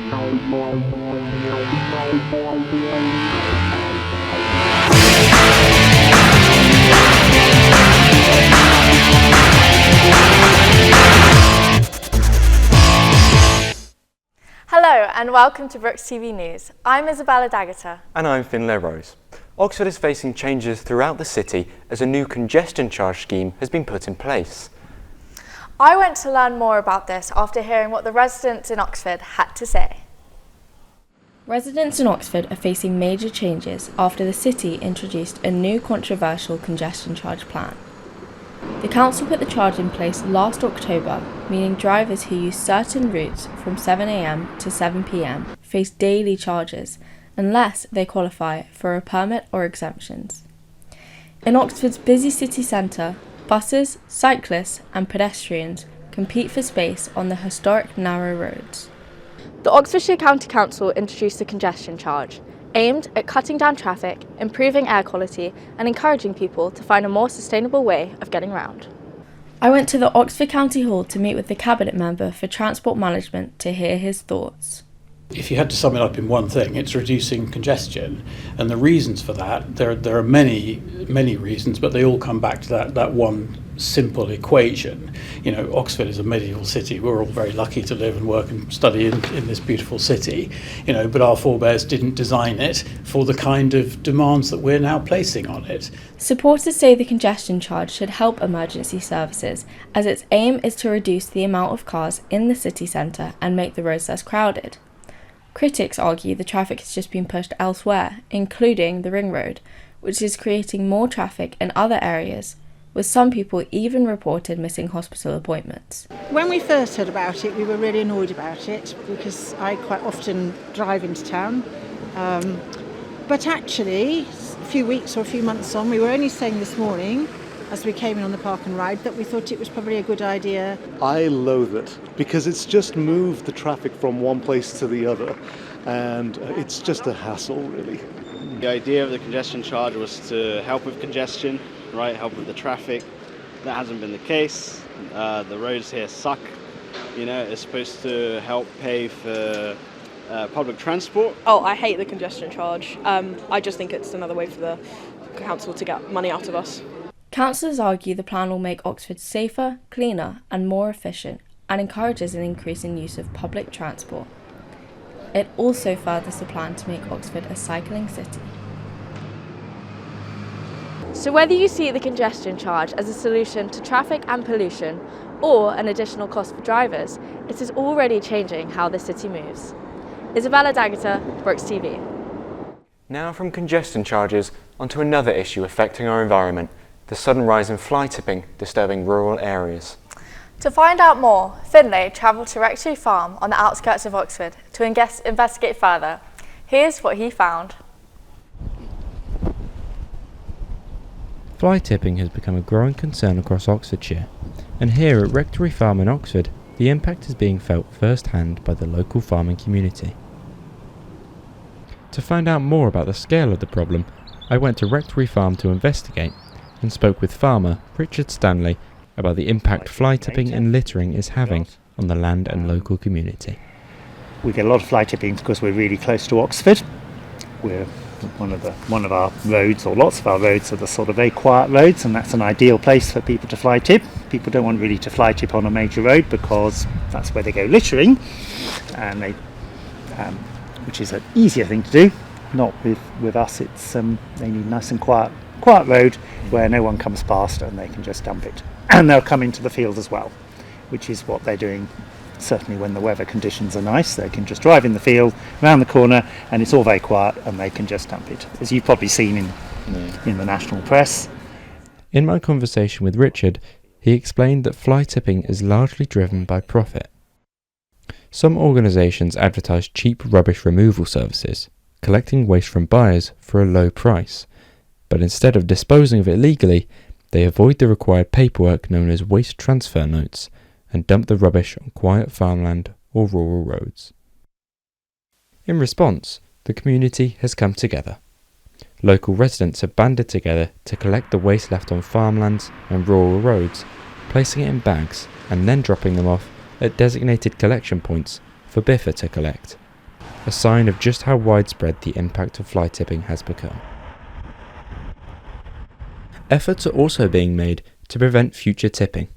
Hello and welcome to BrookesTV News. I'm Isabella Dagata. And I'm Finlay Rose. Oxford is facing changes throughout the city as a new congestion charge scheme has been put in place. I went to learn more about this after hearing what the residents in Oxford had to say. Residents in Oxford are facing major changes after the city introduced a new controversial congestion charge plan. The council put the charge in place last October, meaning drivers who use certain routes from 7 a.m. to 7 p.m. face daily charges unless they qualify for a permit or exemptions. In Oxford's busy city centre, buses, cyclists and pedestrians compete for space on the historic narrow roads. The Oxfordshire County Council introduced a congestion charge, aimed at cutting down traffic, improving air quality and encouraging people to find a more sustainable way of getting round. I went to the Oxford County Hall to meet with the Cabinet Member for Transport Management to hear his thoughts. If you had to sum it up in one thing, it's reducing congestion. And the reasons for that, there are many reasons, but they all come back to that one simple equation. You know, Oxford is a medieval city. We're all very lucky to live and work and study in this beautiful city, you know, but our forebears didn't design it for the kind of demands that we're now placing on it. Supporters say the congestion charge should help emergency services, as its aim is to reduce the amount of cars in the city centre and make the roads less crowded. Critics argue the traffic has just been pushed elsewhere, including the Ring Road, which is creating more traffic in other areas, with some people even reported missing hospital appointments. When we first heard about it, we were really annoyed about it because I quite often drive into town. But actually, a few weeks or a few months on, we were only saying this morning, as we came in on the park and ride, that we thought it was probably a good idea. I loathe it because it's just moved the traffic from one place to the other, and it's just a hassle, really. The idea of the congestion charge was to help with congestion, right? Help with the traffic. That hasn't been the case. The roads here suck. You know, it's supposed to help pay for public transport. Oh, I hate the congestion charge. I just think it's another way for the council to get money out of us. Councillors argue the plan will make Oxford safer, cleaner and more efficient and encourages an increase in use of public transport. It also furthers the plan to make Oxford a cycling city. So whether you see the congestion charge as a solution to traffic and pollution or an additional cost for drivers, it is already changing how the city moves. Isabella Dagata, BrookesTV. Now from congestion charges onto another issue affecting our environment, the sudden rise in fly tipping disturbing rural areas. To find out more, Finlay travelled to Rectory Farm on the outskirts of Oxford to investigate further. Here's what he found. Fly tipping has become a growing concern across Oxfordshire, and here at Rectory Farm in Oxford, the impact is being felt firsthand by the local farming community. To find out more about the scale of the problem, I went to Rectory Farm to investigate and spoke with farmer Richard Stanley about the impact fly tipping and littering is having on the land and local community. We get a lot of fly tipping because we're really close to Oxford. We're one of our roads, or lots of our roads, are the sort of very quiet roads, and that's an ideal place for people to fly tip. People don't want really to fly tip on a major road because that's where they go littering, and which is an easier thing to do. Not with us. It's they need a nice and quiet road where no one comes past and they can just dump it. And they'll come into the field as well, which is what they're doing. Certainly when the weather conditions are nice, they can just drive in the field, round the corner, and it's all very quiet and they can just dump it, as you've probably seen in the national press. In my conversation with Richard, he explained that fly tipping is largely driven by profit. Some organisations advertise cheap rubbish removal services, collecting waste from buyers for a low price, but instead of disposing of it legally, they avoid the required paperwork known as waste transfer notes and dump the rubbish on quiet farmland or rural roads. In response, the community has come together. Local residents have banded together to collect the waste left on farmlands and rural roads, placing it in bags and then dropping them off at designated collection points for Biffa to collect. a sign of just how widespread the impact of fly tipping has become. Efforts are also being made to prevent future tipping.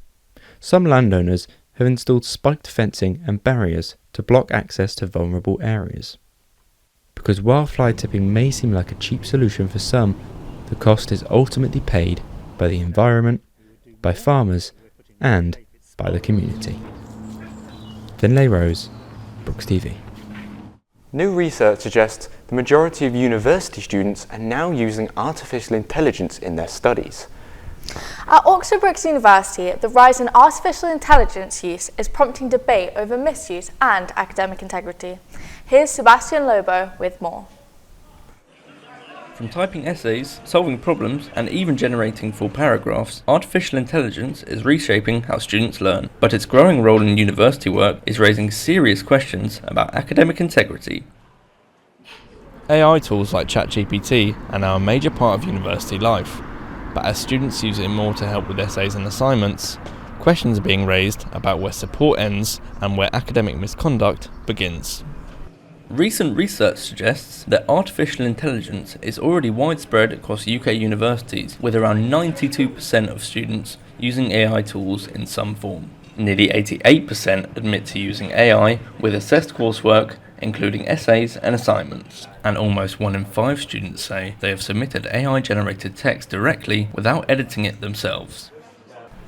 Some landowners have installed spiked fencing and barriers to block access to vulnerable areas. Because while fly tipping may seem like a cheap solution for some, the cost is ultimately paid by the environment, by farmers, and by the community. Finlay Rose, BrookesTV. New research suggests the majority of university students are now using artificial intelligence in their studies. At Oxford Brookes University, the rise in artificial intelligence use is prompting debate over misuse and academic integrity. Here's Sebastian Lobo with more. From typing essays, solving problems, and even generating full paragraphs, artificial intelligence is reshaping how students learn. But its growing role in university work is raising serious questions about academic integrity. AI tools like ChatGPT are now a major part of university life, but as students use it more to help with essays and assignments, questions are being raised about where support ends and where academic misconduct begins. Recent research suggests that artificial intelligence is already widespread across UK universities, with around 92% of students using AI tools in some form. Nearly 88% admit to using AI with assessed coursework, including essays and assignments. And almost 1 in 5 students say they have submitted AI-generated text directly without editing it themselves.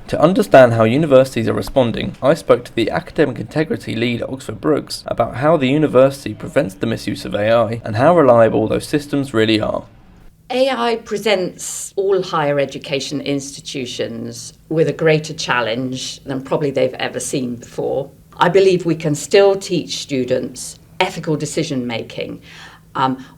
To understand how universities are responding, I spoke to the academic integrity lead at Oxford Brookes about how the university prevents the misuse of AI and how reliable those systems really are. AI presents all higher education institutions with a greater challenge than probably they've ever seen before. I believe we can still teach students ethical decision making,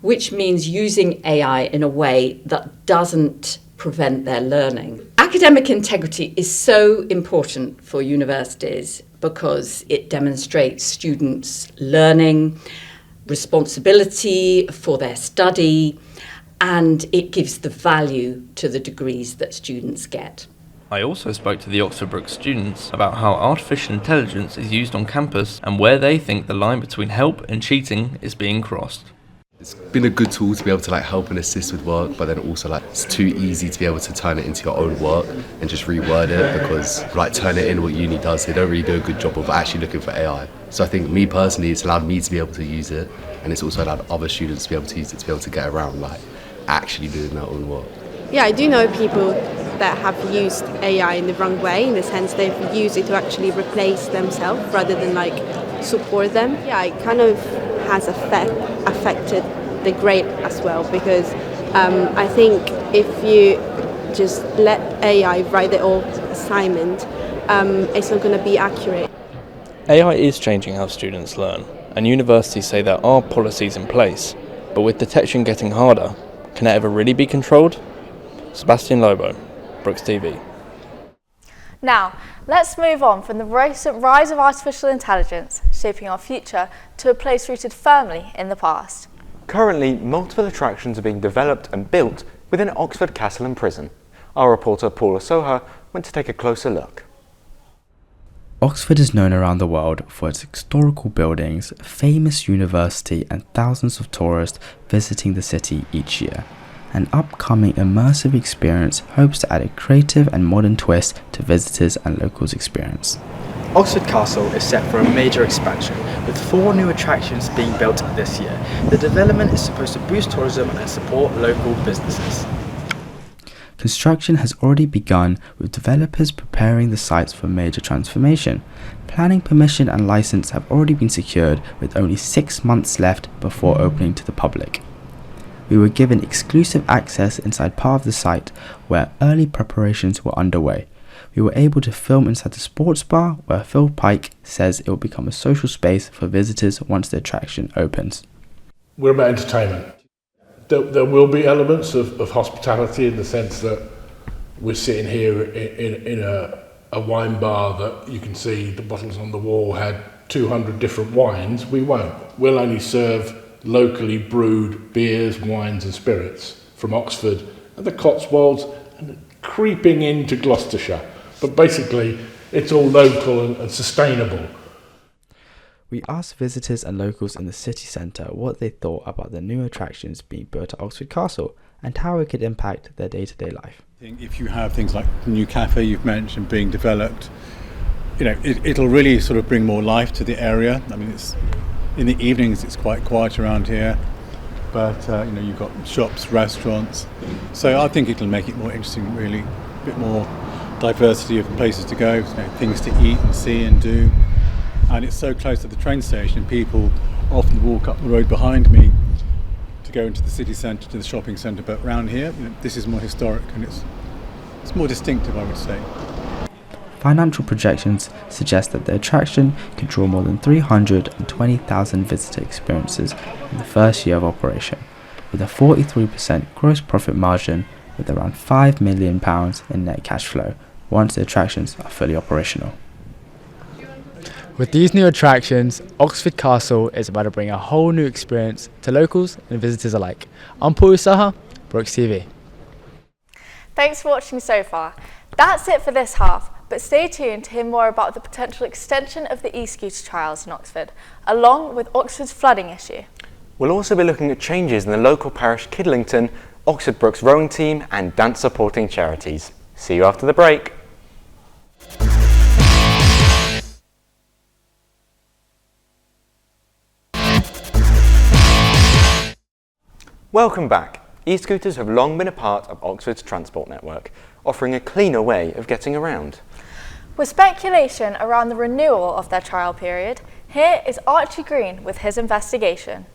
which means using AI in a way that doesn't prevent their learning. Academic integrity is so important for universities because it demonstrates students' learning, responsibility for their study, and it gives the value to the degrees that students get. I also spoke to the Oxford Brookes students about how artificial intelligence is used on campus and where they think the line between help and cheating is being crossed. It's been a good tool to be able to help and assist with work, but then also it's too easy to be able to turn it into your own work and just reword it, because turn it in what uni does, they don't really do a good job of actually looking for AI. So I think me personally, it's allowed me to be able to use it, and it's also allowed other students to be able to use it to be able to get around actually doing their own work. Yeah, I do know people that have used AI in the wrong way, in the sense they've used it to actually replace themselves rather than support them. Yeah, it kind of has affected the grade as well, because I think if you just let AI write the whole assignment, it's not going to be accurate. AI is changing how students learn, and universities say there are policies in place, but with detection getting harder, can it ever really be controlled? Sebastian Lobo, BrookesTV. Now, let's move on from the recent rise of artificial intelligence shaping our future to a place rooted firmly in the past. Currently, multiple attractions are being developed and built within Oxford Castle and Prison. Our reporter Paula Soha went to take a closer look. Oxford is known around the world for its historical buildings, famous university, and thousands of tourists visiting the city each year. An upcoming immersive experience hopes to add a creative and modern twist to visitors and locals' experience. Oxford Castle is set for a major expansion, with 4 new attractions being built this year. The development is supposed to boost tourism and support local businesses. Construction has already begun, with developers preparing the sites for major transformation. Planning permission and license have already been secured, with only 6 months left before opening to the public. We were given exclusive access inside part of the site, where early preparations were underway. We were able to film inside the sports bar, where Phil Pike says it will become a social space for visitors once the attraction opens. We're about entertainment. There will be elements of hospitality, in the sense that we're sitting here in a wine bar that you can see the bottles on the wall had 200 different wines. We won't. We'll only serve locally brewed beers, wines and spirits from Oxford and the Cotswolds and creeping into Gloucestershire. But basically, it's all local and sustainable. We asked visitors and locals in the city centre what they thought about the new attractions being built at Oxford Castle and how it could impact their day-to-day life. I think if you have things like the new cafe you've mentioned being developed, it'll really sort of bring more life to the area. I mean, it's in the evenings it's quite quiet around here, but you've got shops, restaurants, so I think it'll make it more interesting, really, a bit more diversity of places to go, things to eat and see and do. And it's so close to the train station, people often walk up the road behind me to go into the city centre, to the shopping centre, but around here, this is more historic and it's more distinctive, I would say. Financial projections suggest that the attraction could draw more than 320,000 visitor experiences in the first year of operation, with a 43% gross profit margin with around £5 million in net cash flow once the attractions are fully operational. With these new attractions, Oxford Castle is about to bring a whole new experience to locals and visitors alike. I'm Paul Usaha, BrookesTV. Thanks for watching so far. That's it for this half, but stay tuned to hear more about the potential extension of the e-scooter trials in Oxford, along with Oxford's flooding issue. We'll also be looking at changes in the local parish Kidlington, Oxford Brookes rowing team and dance supporting charities. See you after the break. Welcome back. E-scooters have long been a part of Oxford's transport network, offering a cleaner way of getting around. With speculation around the renewal of their trial period, here is Archie Green with his investigation.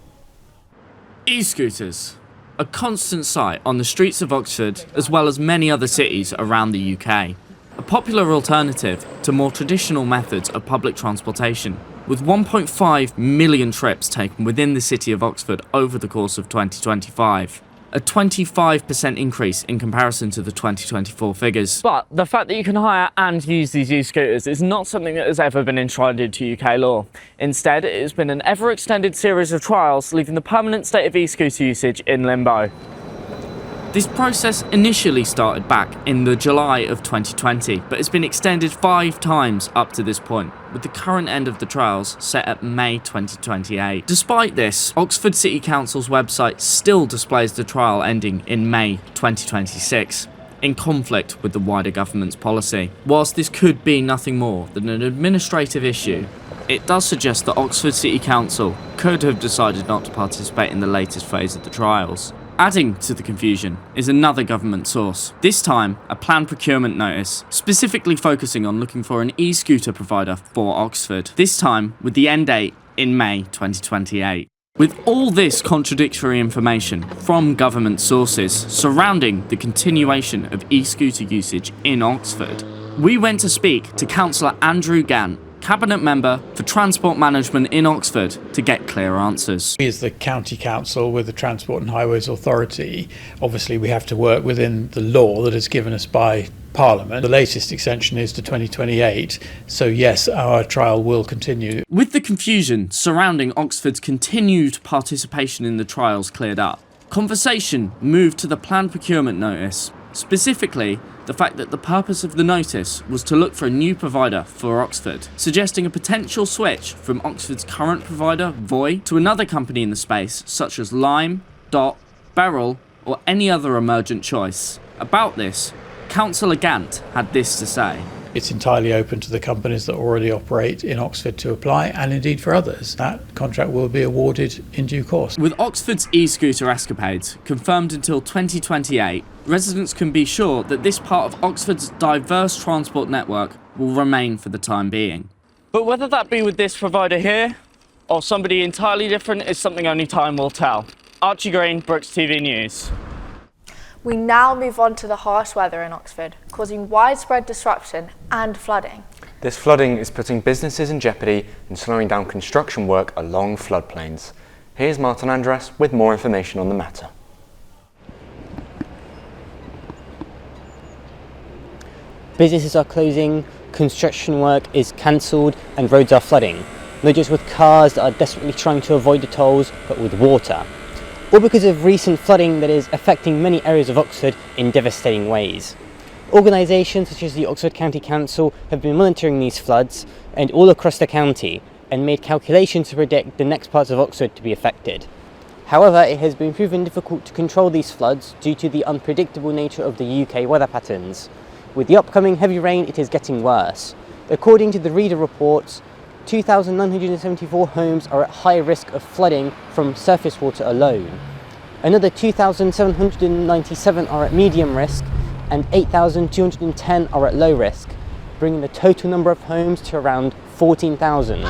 E-scooters, a constant sight on the streets of Oxford as well as many other cities around the UK. A popular alternative to more traditional methods of public transportation, with 1.5 million trips taken within the city of Oxford over the course of 2025. A 25% increase in comparison to the 2024 figures. But the fact that you can hire and use these e-scooters is not something that has ever been enshrined into UK law. Instead, it has been an ever-extended series of trials, leaving the permanent state of e-scooter usage in limbo. This process initially started back in the July of 2020, but has been extended 5 times up to this point, with the current end of the trials set at May 2028. Despite this, Oxford City Council's website still displays the trial ending in May 2026, in conflict with the wider government's policy. Whilst this could be nothing more than an administrative issue, it does suggest that Oxford City Council could have decided not to participate in the latest phase of the trials. Adding to the confusion is another government source, this time a planned procurement notice, specifically focusing on looking for an e-scooter provider for Oxford, this time with the end date in May 2028. With all this contradictory information from government sources surrounding the continuation of e-scooter usage in Oxford, we went to speak to Councillor Andrew Gant, Cabinet Member for Transport Management in Oxford, to get clear answers. As the County Council with the Transport and Highways Authority, obviously we have to work within the law that is given us by Parliament. The latest extension is to 2028, so yes, our trial will continue. With the confusion surrounding Oxford's continued participation in the trials cleared up, conversation moved to the planned procurement notice, specifically the fact that the purpose of the notice was to look for a new provider for Oxford, suggesting a potential switch from Oxford's current provider, Voi, to another company in the space, such as Lime, Dot, Beryl, or any other emergent choice. About this, Councillor Gant had this to say. It's entirely open to the companies that already operate in Oxford to apply, and indeed for others. That contract will be awarded in due course. With Oxford's e-scooter escapades confirmed until 2028, residents can be sure that this part of Oxford's diverse transport network will remain for the time being. But whether that be with this provider here, or somebody entirely different, is something only time will tell. Archie Green, BrookesTV News. We now move on to the harsh weather in Oxford, causing widespread disruption and flooding. This flooding is putting businesses in jeopardy and slowing down construction work along floodplains. Here's Martin Andras with more information on the matter. Businesses are closing, construction work is cancelled and roads are flooding, not just with cars that are desperately trying to avoid the tolls, but with water. All because of recent flooding that is affecting many areas of Oxford in devastating ways. Organisations such as the Oxford County Council have been monitoring these floods, and all across the county, and made calculations to predict the next parts of Oxford to be affected. However, it has been proven difficult to control these floods due to the unpredictable nature of the UK weather patterns. With the upcoming heavy rain, it is getting worse. According to the Reader reports, 2,974 homes are at high risk of flooding from surface water alone. Another 2,797 are at medium risk and 8,210 are at low risk, bringing the total number of homes to around 14,000.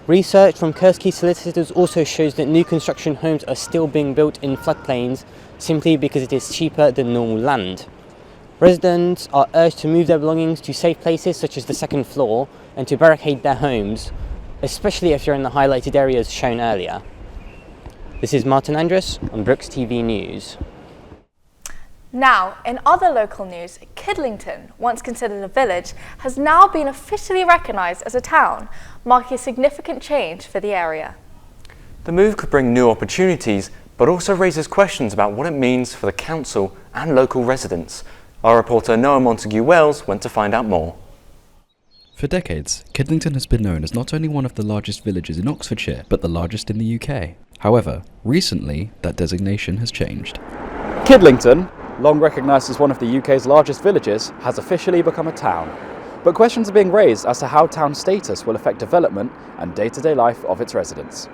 Research from Kursky solicitors also shows that new construction homes are still being built in floodplains simply because it is cheaper than normal land. Residents are urged to move their belongings to safe places such as the second floor and to barricade their homes, especially if you're in the highlighted areas shown earlier. This is Martin Andrus on BrookesTV News. Now, in other local news, Kidlington, once considered a village, has now been officially recognised as a town, marking a significant change for the area. The move could bring new opportunities, but also raises questions about what it means for the council and local residents. Our reporter Noah Montague-Wells went to find out more. For decades, Kidlington has been known as not only one of the largest villages in Oxfordshire, but the largest in the UK. However, recently, that designation has changed. Kidlington, long recognised as one of the UK's largest villages, has officially become a town. But questions are being raised as to how town status will affect development and day-to-day life of its residents.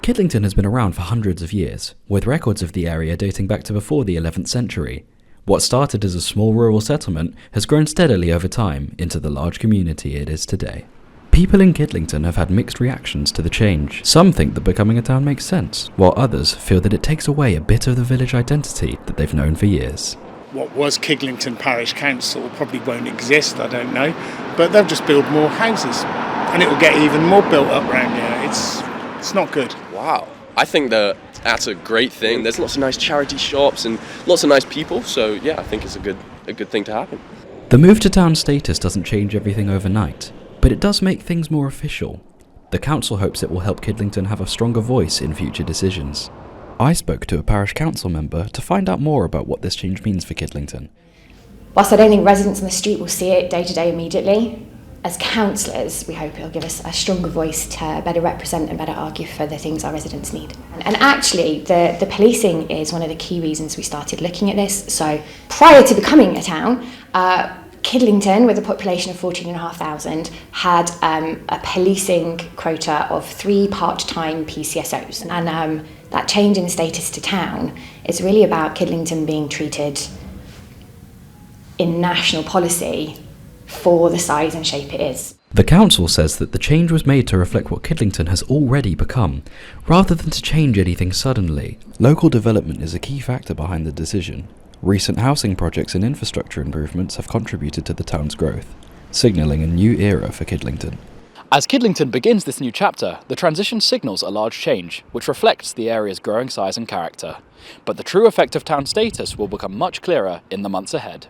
Kidlington has been around for hundreds of years, with records of the area dating back to before the 11th century. What started as a small rural settlement has grown steadily over time into the large community it is today. People in Kidlington have had mixed reactions to the change. Some think that becoming a town makes sense, while others feel that it takes away a bit of the village identity that they've known for years. What was Kidlington Parish Council probably won't exist, I don't know, but they'll just build more houses and it will get even more built up around here. It's not good. Wow, I think that's a great thing. There's lots of nice charity shops and lots of nice people, so yeah, I think it's a good thing to happen. The move to town status doesn't change everything overnight, but it does make things more official. The council hopes it will help Kidlington have a stronger voice in future decisions. I spoke to a parish council member to find out more about what this change means for Kidlington. Whilst I don't think residents on the street will see it day to day immediately, as councillors, we hope it'll give us a stronger voice to better represent and better argue for the things our residents need. And actually, the policing is one of the key reasons we started looking at this. So prior to becoming a town, Kidlington, with a population of 14,500, had a policing quota of 3 part-time PCSOs. And that change in status to town is really about Kidlington being treated in national policy for the size and shape it is. The council says that the change was made to reflect what Kidlington has already become, rather than to change anything suddenly. Local development is a key factor behind the decision. Recent housing projects and infrastructure improvements have contributed to the town's growth, signalling a new era for Kidlington. As Kidlington begins this new chapter, the transition signals a large change, which reflects the area's growing size and character. But the true effect of town status will become much clearer in the months ahead.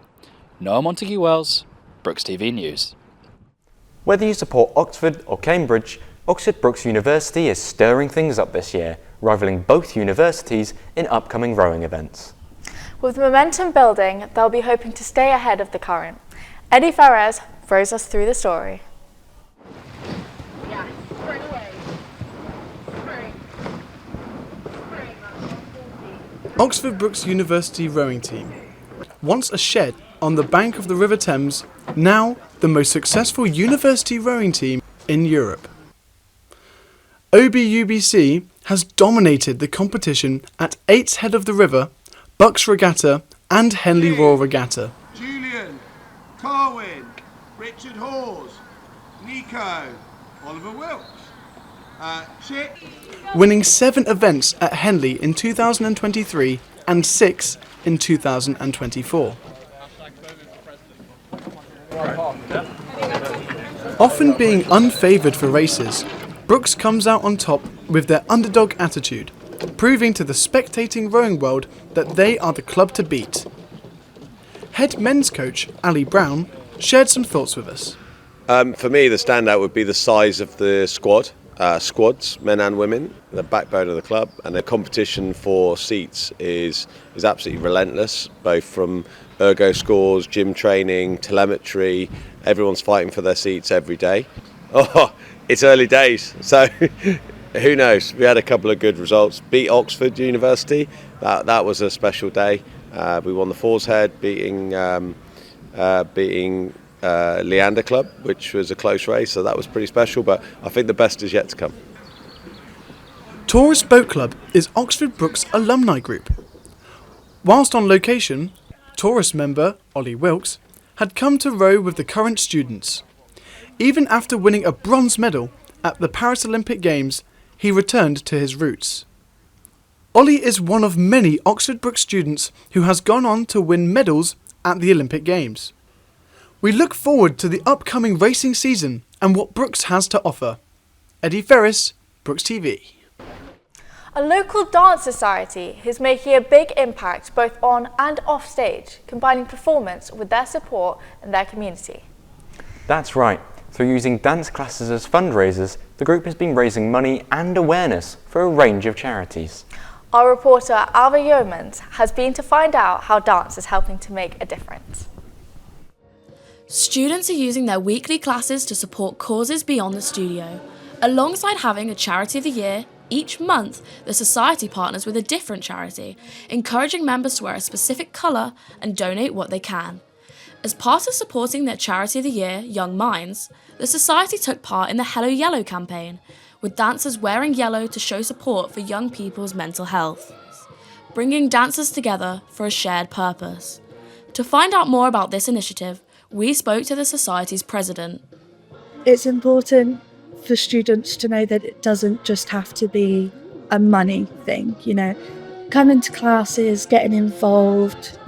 Noah Montague-Wells, BrookesTV News. Whether you support Oxford or Cambridge, Oxford Brookes University is stirring things up this year, rivaling both universities in upcoming rowing events. With momentum building, they'll be hoping to stay ahead of the current. Eddie Ferrez throws us through the story. Oxford Brookes University rowing team. Once a shed on the bank of the River Thames, now the most successful university rowing team in Europe. OBUBC has dominated the competition at Eights Head of the River, Bucks Regatta and Henley Royal Regatta. Julian, Carwyn, Richard Hawes, Nico, Oliver Wilkes, Chick. Winning 7 events at Henley in 2023 and 6 in 2024. Often being unfavoured for races, Brookes comes out on top with their underdog attitude, proving to the spectating rowing world that they are the club to beat. Head men's coach Ali Brown shared some thoughts with us. For me, the standout would be the size of the squad. squads, men and women, the backbone of the club, and the competition for seats is absolutely relentless, both from ergo scores, gym training, telemetry. Everyone's fighting for their seats every day. Oh, it's early days, so who knows? We had a couple of good results. Beat Oxford University, that was a special day. We won the Fours Head, beating Leander Club, which was a close race, so that was pretty special, but I think the best is yet to come. Tourist Boat Club is Oxford Brookes alumni group. Whilst on location, Tourist member Ollie Wilkes had come to row with the current students. Even after winning a bronze medal at the Paris Olympic Games, he returned to his roots. Ollie is one of many Oxford Brookes students who has gone on to win medals at the Olympic Games. We look forward to the upcoming racing season and what Brookes has to offer. Eddie Ferris, BrookesTV. A local dance society is making a big impact both on and off stage, combining performance with their support and their community. That's right. Through using dance classes as fundraisers, the group has been raising money and awareness for a range of charities. Our reporter Alva Yeomans has been to find out how dance is helping to make a difference. Students are using their weekly classes to support causes beyond the studio. Alongside having a Charity of the Year, each month the Society partners with a different charity, encouraging members to wear a specific colour and donate what they can. As part of supporting their Charity of the Year, Young Minds, the Society took part in the Hello Yellow campaign, with dancers wearing yellow to show support for young people's mental health, bringing dancers together for a shared purpose. To find out more about this initiative, we spoke to the Society's president. It's important for students to know that it doesn't just have to be a money thing, coming to classes, getting involved,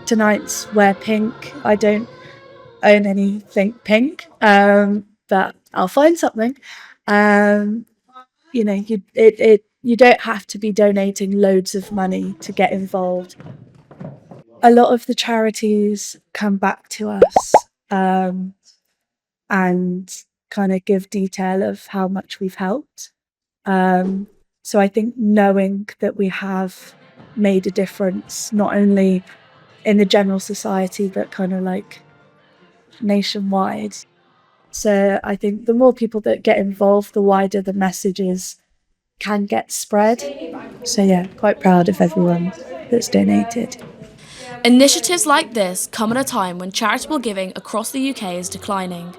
tonight's wear pink. I don't own anything pink, but I'll find something. You don't have to be donating loads of money to get involved. A lot of the charities come back to us and kind of give detail of how much we've helped. So I think knowing that we have made a difference, not only in the general society, but kind of like nationwide. So I think the more people that get involved, the wider the messages can get spread. So yeah, quite proud of everyone that's donated. Initiatives like this come at a time when charitable giving across the UK is declining.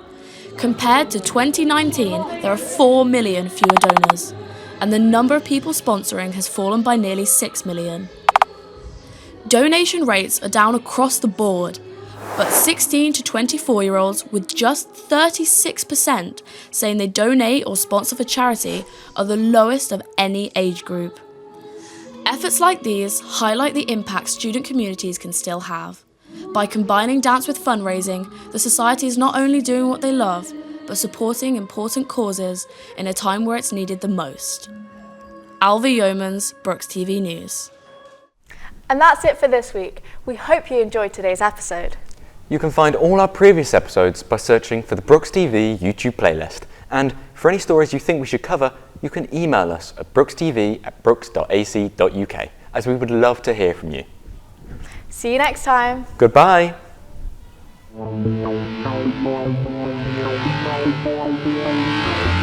Compared to 2019, there are 4 million fewer donors, and the number of people sponsoring has fallen by nearly 6 million. Donation rates are down across the board, but 16 to 24-year-olds with just 36% saying they donate or sponsor for charity are the lowest of any age group. Efforts like these highlight the impact student communities can still have. By combining dance with fundraising, the Society is not only doing what they love, but supporting important causes in a time where it's needed the most. Alva Yeomans, BrookesTV News. And that's it for this week. We hope you enjoyed today's episode. You can find all our previous episodes by searching for the BrookesTV YouTube playlist. And for any stories you think we should cover, you can email us at brookestv@brookes.ac.uk, as we would love to hear from you. See you next time. Goodbye. Thank you.